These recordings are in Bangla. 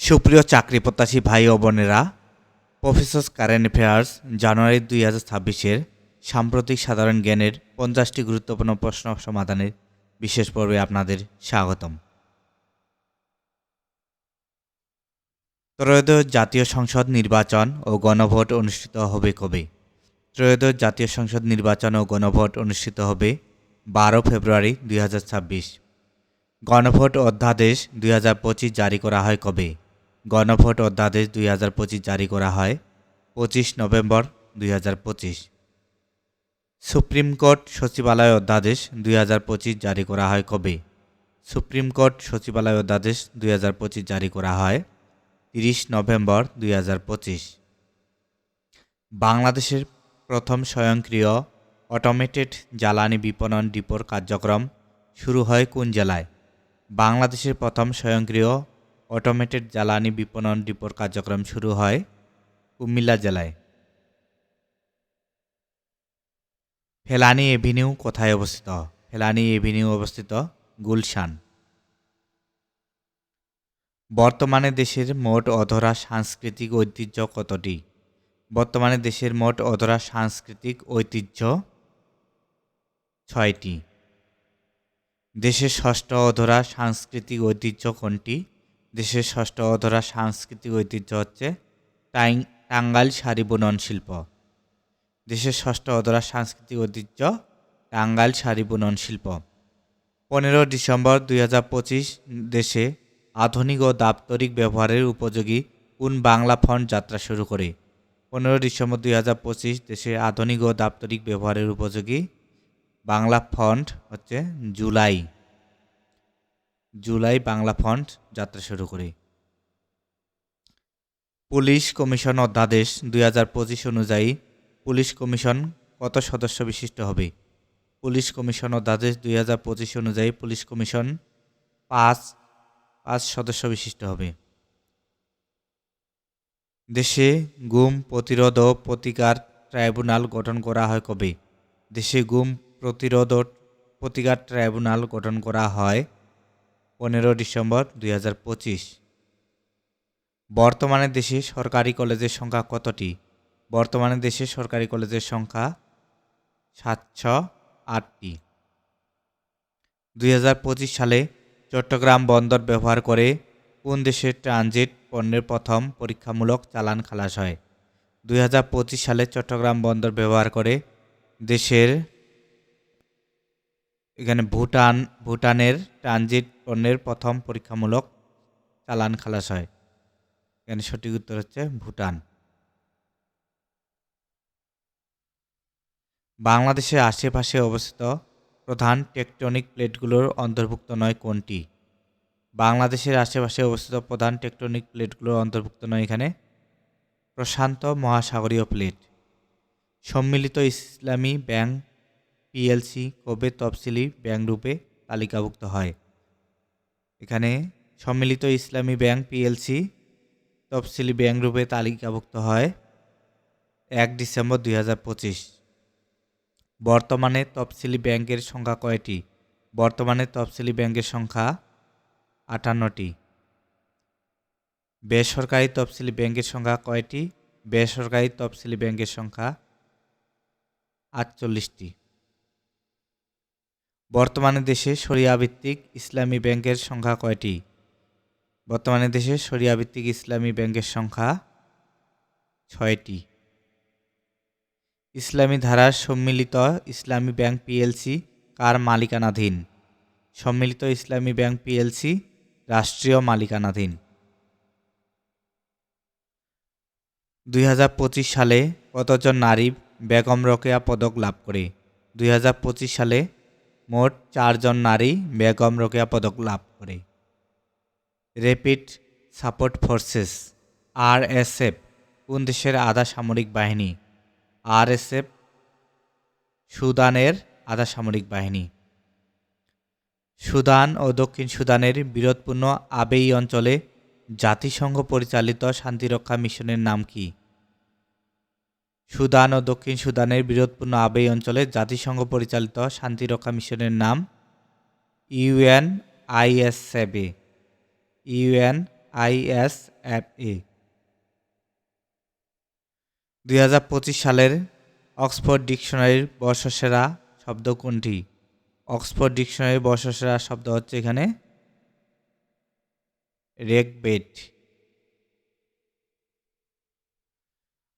সুপ্রিয় চাকরি প্রত্যাশী ভাই ও বোনেরা, প্রফেসরস কারেন্ট অ্যাফেয়ার্স জানুয়ারি 2026-এর সাম্প্রতিক সাধারণ জ্ঞানের 50টি গুরুত্বপূর্ণ প্রশ্ন সমাধানের বিশেষ পর্বে আপনাদের স্বাগতম। ত্রয়োদশ জাতীয় সংসদ নির্বাচন ও গণভোট অনুষ্ঠিত হবে কবে? ত্রয়োদশ জাতীয় সংসদ নির্বাচন ও গণভোট অনুষ্ঠিত হবে 12 ফেব্রুয়ারি 2026। গণভোট অধ্যাদেশ 2025 জারি করা হয় কবে? গণভোট অধ্যাদেশ 2025 জারি করা হয় 25 নভেম্বর 2025। সুপ্রিম কোর্ট সচিবালয় অধ্যাদেশ 2025 জারি করা হয় কবে? সুপ্রিম কোর্ট সচিবালয় অধ্যাদেশ 2025 জারি করা হয় 30 নভেম্বর 2025। বাংলাদেশের প্রথম স্বয়ংক্রিয় অটোমেটেড জ্বালানি বিপণন ডিপোর কার্যক্রম শুরু হয় কোন জেলায়? বাংলাদেশের প্রথম স্বয়ংক্রিয় অটোমেটেড জ্বালানি বিপণন ডিপোর কার্যক্রম শুরু হয় কুমিল্লা জেলায়। ফেলানী এভিনিউ কোথায় অবস্থিত? ফেলানী এভিনিউ অবস্থিত গুলশান। বর্তমানে দেশের মোট অধরা সাংস্কৃতিক ঐতিহ্য কতটি? বর্তমানে দেশের মোট অধরা সাংস্কৃতিক ঐতিহ্য 6টি। দেশের ষষ্ঠ অধরা সাংস্কৃতিক ঐতিহ্য কোনটি? দেশের ষষ্ঠ অধরা সাংস্কৃতিক ঐতিহ্য হচ্ছে টাঙ্গাইল শাড়ি বুনন শিল্প। দেশের ষষ্ঠ অধরা সাংস্কৃতিক ঐতিহ্য টাঙ্গাইল শাড়ি বুনন শিল্প। 15 ডিসেম্বর 2025 দেশে আধুনিক ও দাপ্তরিক ব্যবহারের উপযোগী কোন বাংলা ফন্ট যাত্রা শুরু করে? 15 ডিসেম্বর 2025 দেশে আধুনিক ও দাপ্তরিক ব্যবহারের উপযোগী বাংলা ফন্ট হচ্ছে জুলাই বাংলা ফন্ট যাত্রা শুরু করে। পুলিশ কমিশন অধ্যাদেশ 2025 অনুযায়ী পুলিশ কমিশন কত সদস্য বিশিষ্ট হবে? পুলিশ কমিশন অধ্যাদেশ 2025 অনুযায়ী পুলিশ কমিশন 5 সদস্য বিশিষ্ট হবে। দেশে গুম প্রতিরোধ ও প্রতিকার ট্রাইব্যুনাল গঠন করা হয় কবে? দেশে গুম প্রতিরোধ ও প্রতিকার ট্রাইব্যুনাল গঠন করা হয় 15 ডিসেম্বর 2025। বর্তমানে দেশে সরকারি কলেজের সংখ্যা কতটি? বর্তমানে দেশে সরকারি কলেজের সংখ্যা 708টি। 2025 সালে চট্টগ্রাম বন্দর ব্যবহার করে কোন দেশের ট্রানজিট পণ্যের প্রথম পরীক্ষামূলক চালান খালাস হয়? 2025 সালে চট্টগ্রাম বন্দর ব্যবহার করে দেশের ভুটানের ট্রানজিট পণ্যের প্রথম পরীক্ষামূলক চালান খালাস হয়। এখানে সঠিক উত্তর হচ্ছে ভুটান। বাংলাদেশের আশেপাশে অবস্থিত প্রধান টেকটনিক প্লেটগুলোর অন্তর্ভুক্ত নয় কোনটি? বাংলাদেশের আশেপাশে অবস্থিত প্রধান টেকটনিক প্লেটগুলোর অন্তর্ভুক্ত নয় এখানে প্রশান্ত মহাসাগরীয় প্লেট। সম্মিলিত ইসলামী ব্যাংক পিএলসি কবে তফসিলি ব্যাংক রূপে তালিকাভুক্ত হয়? এখানে সম্মিলিত ইসলামী ব্যাংক পিএলসি তফসিলি ব্যাংক রূপে তালিকাভুক্ত হয় 1 ডিসেম্বর 2025। বর্তমানে তফসিলি ব্যাংকের সংখ্যা কয়টি? বর্তমানে তফসিলি ব্যাংকের সংখ্যা 58টি। বেসরকারি তফসিলি ব্যাংকের সংখ্যা কয়টি? বেসরকারি তফসিলি ব্যাংকের সংখ্যা 48টি। বর্তমানে দেশে শরিয়া ভিত্তিক ইসলামী ব্যাংকের সংখ্যা কয়টি? বর্তমানে দেশে শরিয়া ভিত্তিক ইসলামী ব্যাংকের সংখ্যা 6টি। ইসলামী ধারার সম্মিলিত ইসলামী ব্যাংক পিএলসি কার মালিকানাধীন? সম্মিলিত ইসলামী ব্যাংক পিএলসি রাষ্ট্রীয় মালিকানাধীন। 2025 সালে কতজন নারী বেগম রোকেয়া পদক লাভ করে? 2025 সালে মোট 4 জন নারী বেগম রোকেয়া পদক লাভ করে। র্যাপিড সাপোর্ট ফোর্সেস আরএসএফ কোন দেশের আধা সামরিক বাহিনী? আরএসএফ সুদানের আধা সামরিক বাহিনী। সুদান ও দক্ষিণ সুদানের বিরোধপূর্ণ আবেই অঞ্চলে জাতিসংঘ পরিচালিত শান্তিরক্ষা মিশনের নাম কি? সুদান ও দক্ষিণ সুদানের বিরোধপূর্ণ আবেই অঞ্চলে জাতিসংঘ পরিচালিত শান্তিরক্ষা মিশনের নাম ইউএনআইএসএফ। এ। 2025 সালের অক্সফোর্ড ডিকশনারির বর্ষসেরা শব্দ কোনটি? অক্সফোর্ড ডিকশনারির বর্ষসেরা শব্দ হচ্ছে এখানে রেকবেট।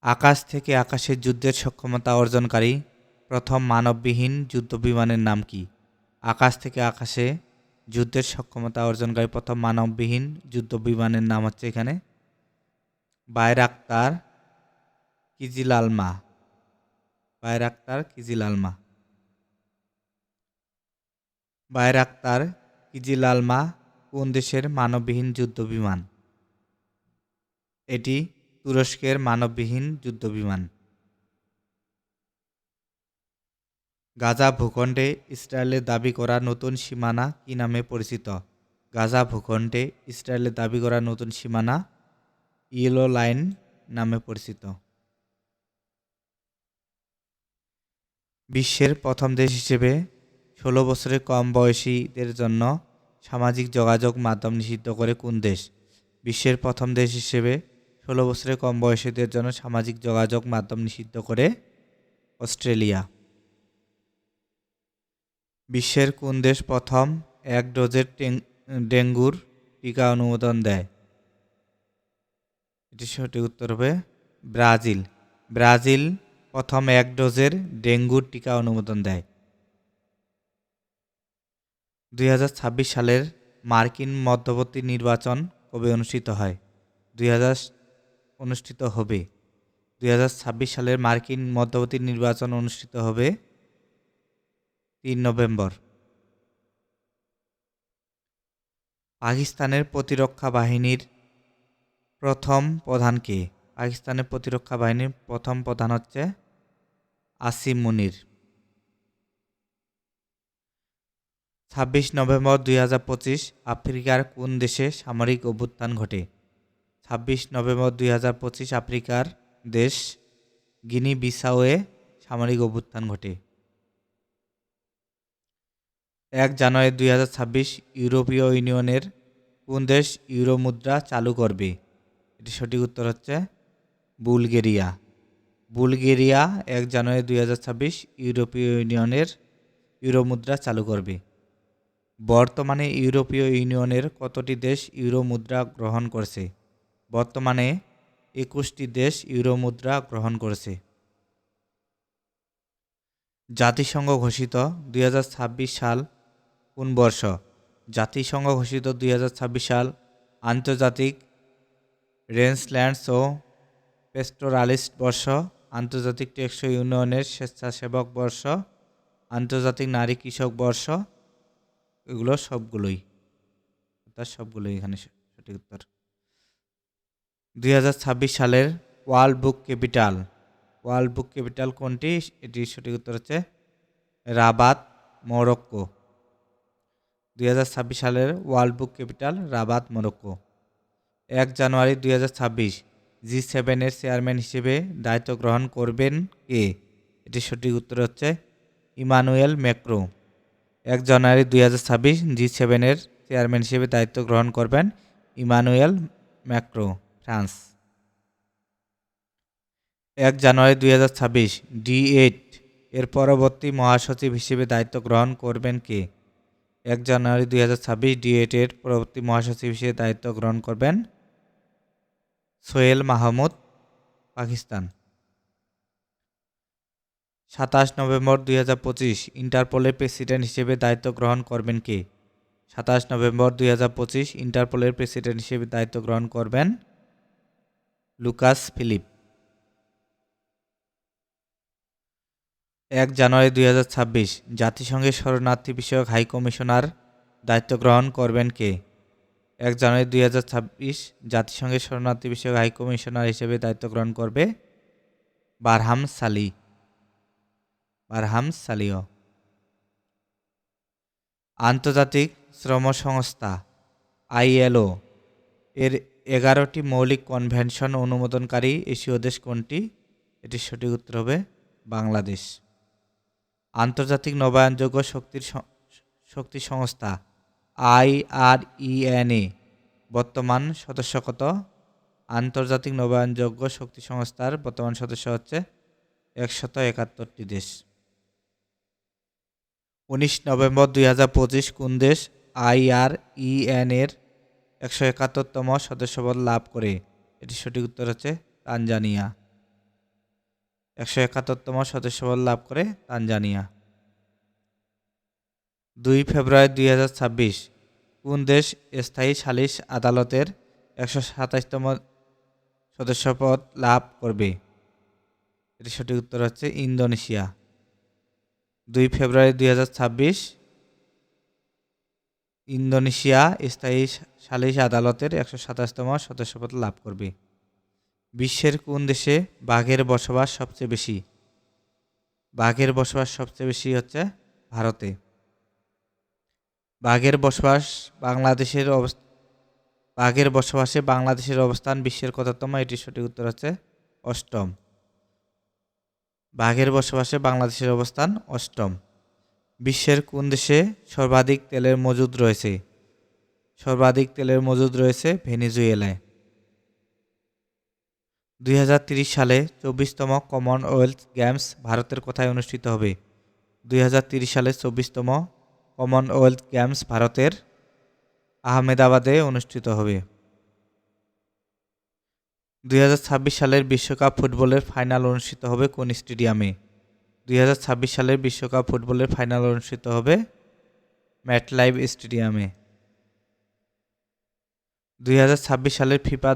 আকাশ থেকে আকাশে যুদ্ধের সক্ষমতা অর্জনকারী প্রথম মানববিহীন যুদ্ধবিমানের নাম কি? আকাশ থেকে আকাশে যুদ্ধের সক্ষমতা অর্জনকারী প্রথম মানববিহীন যুদ্ধবিমানের নাম হচ্ছে এখানে বায়রাক্তার কিজিলালমা। বায়রাক্তার কিজিলালমা। বায়রাক্তার কিজিলালমা কোন দেশের মানববিহীন যুদ্ধবিমান? এটি তুরস্কের মানববিহীন যুদ্ধবিমান। গাজা ভূখণ্ডে ইসরায়েলের দাবি করা নতুন সীমানা কি নামে পরিচিত? গাজা ভূখণ্ডে ইসরায়েলের দাবি করা নতুন সীমানা ইয়েলো লাইন নামে পরিচিত। বিশ্বের প্রথম দেশ হিসেবে 16 বছরের কম বয়সীদের জন্য সামাজিক যোগাযোগ মাধ্যম নিষিদ্ধ করে কোন দেশ? বিশ্বের প্রথম দেশ হিসেবে 16 বছরের কম বয়সীদের জন্য সামাজিক যোগাযোগ মাধ্যম নিষিদ্ধ করে অস্ট্রেলিয়া। বিশ্বের কোন দেশ প্রথম 1 ডোজের ডেঙ্গুর টিকা অনুমোদন দেয়? এটি সঠিক উত্তর হবে ব্রাজিল। ব্রাজিল প্রথম 1 ডোজের ডেঙ্গুর টিকা অনুমোদন দেয়। 2026 সালের মার্কিন মধ্যবর্তী নির্বাচন কবে অনুষ্ঠিত হয়? 2026 সালের মার্কিন মধ্যবর্তী নির্বাচন অনুষ্ঠিত হবে 3 নভেম্বর। পাকিস্তানের প্রতিরক্ষা বাহিনীর প্রথম প্রধান কে? পাকিস্তানের প্রতিরক্ষা বাহিনীর প্রথম প্রধান হচ্ছে আসিম মুনির। 26 নভেম্বর 2025 আফ্রিকার কোন দেশে সামরিক অভ্যুত্থান ঘটে? 26 নভেম্বর 2025 আফ্রিকার দেশ গিনি বিসাউয়ে সামরিক অভ্যুত্থান ঘটে। 1 জানুয়ারি 2026 ইউরোপীয় ইউনিয়নের কোন দেশ ইউরো মুদ্রা চালু করবে? এটি সঠিক উত্তর হচ্ছে বুলগেরিয়া। বুলগেরিয়া 1 জানুয়ারি 2026 ইউরোপীয় ইউনিয়নের ইউরো মুদ্রা চালু করবে। বর্তমানে ইউরোপীয় ইউনিয়নের কতটি দেশ ইউরো মুদ্রা গ্রহণ করছে? বর্তমানে 21টি দেশ ইউরো মুদ্রা গ্রহণ করেছে। জাতিসংঘ ঘোষিত 2026 সাল কোন বর্ষ? জাতিসংঘ ঘোষিত 2026 সাল আন্তর্জাতিক রেঞ্জল্যান্ডস ও পেস্টোরালিস্ট বর্ষ, আন্তর্জাতিক টেকসই উন্নয়নের স্বেচ্ছাসেবক বর্ষ, আন্তর্জাতিক নারী কৃষক বর্ষ। এগুলো সবগুলোই এখানে সঠিক উত্তর। 2026 সালের ওয়ার্ল্ড বুক ক্যাপিটাল কোনটি? এটি সঠিক উত্তর হচ্ছে রাবাত, মরক্কো। 2026 সালের ওয়ার্ল্ড বুক ক্যাপিটাল রাবাত, মরক্কো। 1 জানুয়ারি 2026 G7 এর চেয়ারম্যান হিসেবে দায়িত্ব গ্রহণ করবেন কে? এটি সঠিক উত্তর হচ্ছে ইমানুয়েল ম্যাক্রো। 1 জানুয়ারি 2026 G7 এর চেয়ারম্যান হিসেবে দায়িত্ব গ্রহণ করবেন ইমানুয়েল ম্যাক্রো, ফ্রান্স। 1 জানুয়ারি 2026 D8 এর পরবর্তী মহাসচিব হিসেবে দায়িত্ব গ্রহণ করবেন কে? 1 জানুয়ারি 2026 D8 এর পরবর্তী মহাসচিব হিসেবে দায়িত্ব গ্রহণ করবেন সোহেল মাহমুদ, পাকিস্তান। 27 নভেম্বর 2025 ইন্টারপোলের প্রেসিডেন্ট হিসেবে দায়িত্ব গ্রহণ করবেন কে? 27 নভেম্বর 2025 ইন্টারপোলের প্রেসিডেন্ট হিসেবে দায়িত্ব গ্রহণ করবেন লুকাস ফিলিপ। 1 জানুয়ারি 2026 জাতিসংঘের শরণার্থী বিষয়ক হাই কমিশনার দায়িত্ব গ্রহণ করবেন কে? 1 জানুয়ারি 2026 জাতিসংঘের শরণার্থী বিষয়ক হাই কমিশনার হিসেবে দায়িত্ব গ্রহণ করবে বারহাম সালিহ। আন্তর্জাতিক শ্রম সংস্থা ILO এর 11টি মৌলিক কনভেনশন অনুমোদনকারী এশীয় দেশ কোনটি? এটির সঠিক উত্তর হবে বাংলাদেশ। আন্তর্জাতিক নবায়নযোগ্য শক্তি সংস্থা IRENA বর্তমান সদস্য কত? আন্তর্জাতিক নবায়নযোগ্য শক্তি সংস্থার বর্তমান সদস্য হচ্ছে 171টি দেশ। 19 নভেম্বর 2025 কোন দেশ IREN এর 171তম সদস্যপদ লাভ করে? এটি সঠিক উত্তর হচ্ছে তানজানিয়া। 171তম সদস্যপদ লাভ করে তানজানিয়া। 2 ফেব্রুয়ারি 2026 কোন দেশ স্থায়ী সালিস আদালতের 127তম সদস্যপদ লাভ করবে? এটি সঠিক উত্তর হচ্ছে ইন্দোনেশিয়া। 2 ফেব্রুয়ারি 2026 ইন্দোনেশিয়া স্থায়ী সালিস আদালতের 127তম সদস্যপদ লাভ করবে। বিশ্বের কোন দেশে বাঘের বসবাস সবচেয়ে বেশি? বাঘের বসবাস সবচেয়ে বেশি হচ্ছে ভারতে। বাঘের বসবাসে বাংলাদেশের অবস্থান বিশ্বের কততম? এটি সঠিক উত্তর হচ্ছে অষ্টম। বাঘের বসবাসে বাংলাদেশের অবস্থান অষ্টম। বিশ্বের কোন দেশে সর্বাধিক তেলের মজুদ রয়েছে? সর্বাধিক তেলের মজুদ রয়েছে ভেনেজুয়েলায়। 2030 সালে 24তম কমনওয়েলথ গেমস ভারতের কোথায় অনুষ্ঠিত হবে? 2030 সালে 24তম কমনওয়েলথ গেমস ভারতের আহমেদাবাদে অনুষ্ঠিত হবে। 2026 সালের বিশ্বকাপ ফুটবলের ফাইনাল অনুষ্ঠিত হবে কোন স্টেডিয়ামে? 2026 সালের বিশ্বকাপ ফুটবলের ফাইনাল অনুষ্ঠিত হবে ম্যাটলাইফ স্টেডিয়ামে। 2026 সালের ফিফা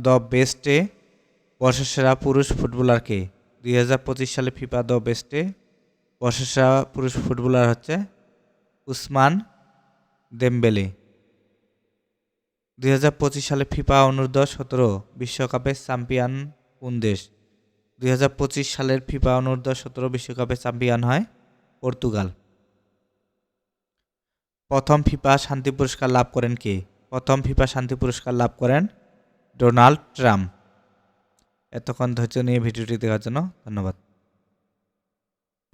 দ্য বেস্টে বর্ষসেরা পুরুষ ফুটবলার কে? 2025 সালে ফিফা দ্য বেস্টে বর্ষসেরা পুরুষ ফুটবলার হচ্ছে উসমান দেমবেলে। 2025 সালে ফিফা অনূর্ধ্ব-17 বিশ্বকাপের চ্যাম্পিয়ন কোন দেশ? 2025 সালের ফিফা অনূর্ধ্ব-17 বিশ্বকাপের চ্যাম্পিয়ন হয় পর্তুগাল। প্রথম ফিফা শান্তি পুরস্কার লাভ করেন কে? প্রথম ফিফা শান্তি পুরস্কার লাভ করেন ডোনাল্ড ট্রাম্প। এতক্ষণ ধৈর্য নিয়ে ভিডিওটি দেখার জন্য ধন্যবাদ।